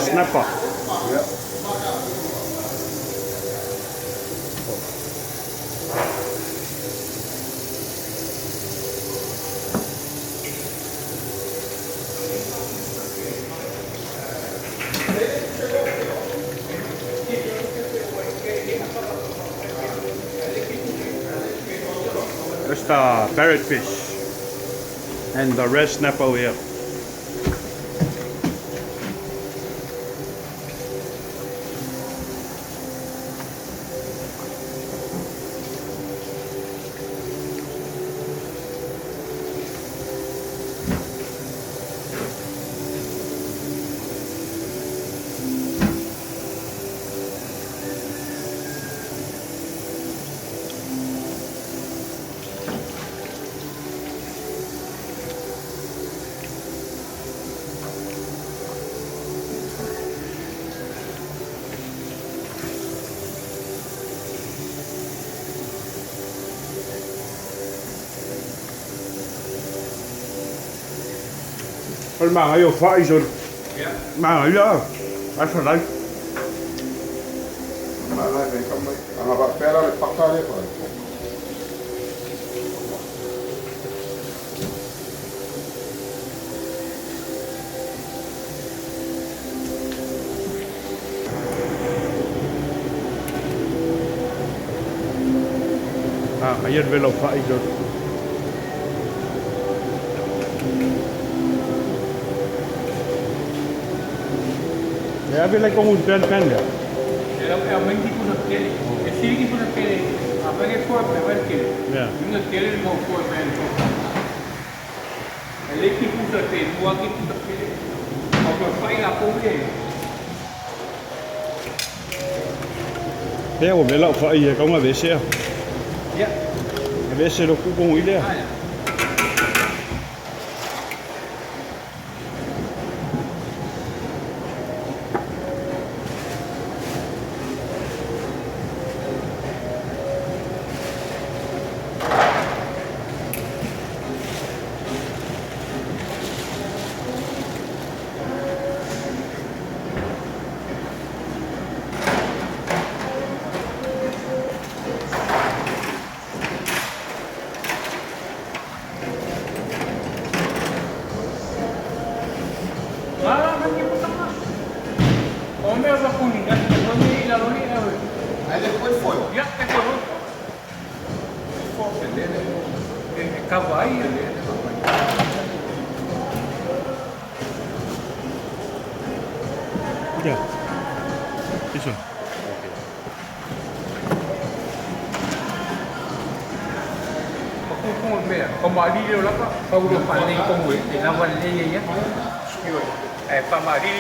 snapper. Yeah. There's the parrotfish and the red snapper over here. Con mang ấy phải rồi. Mang ấy đó. Anh phải lấy. Mà lại phải không đấy. Mà bạn bé lại bắt ra đấy phải. Ayan velo phải rồi. Ya vi like un pen ya. Era o tipo daquele, esse tipo daquele, a peguei corpo, vai aquele. Yeah. Daquele não foi mesmo. Ele que puxa aquele, o aqui puxa aquele. Ao que faz lá com ele. Thế của bé lậu phải gì không là bé xe. Yeah. Bé xe nó cũng cùng ý đấy. Aí depois foi. Já decorou. Cavai, Yeah. This one. Pemadi dia lah kak. Kau udah paling pembuat. Lawan dia ya. Pemadi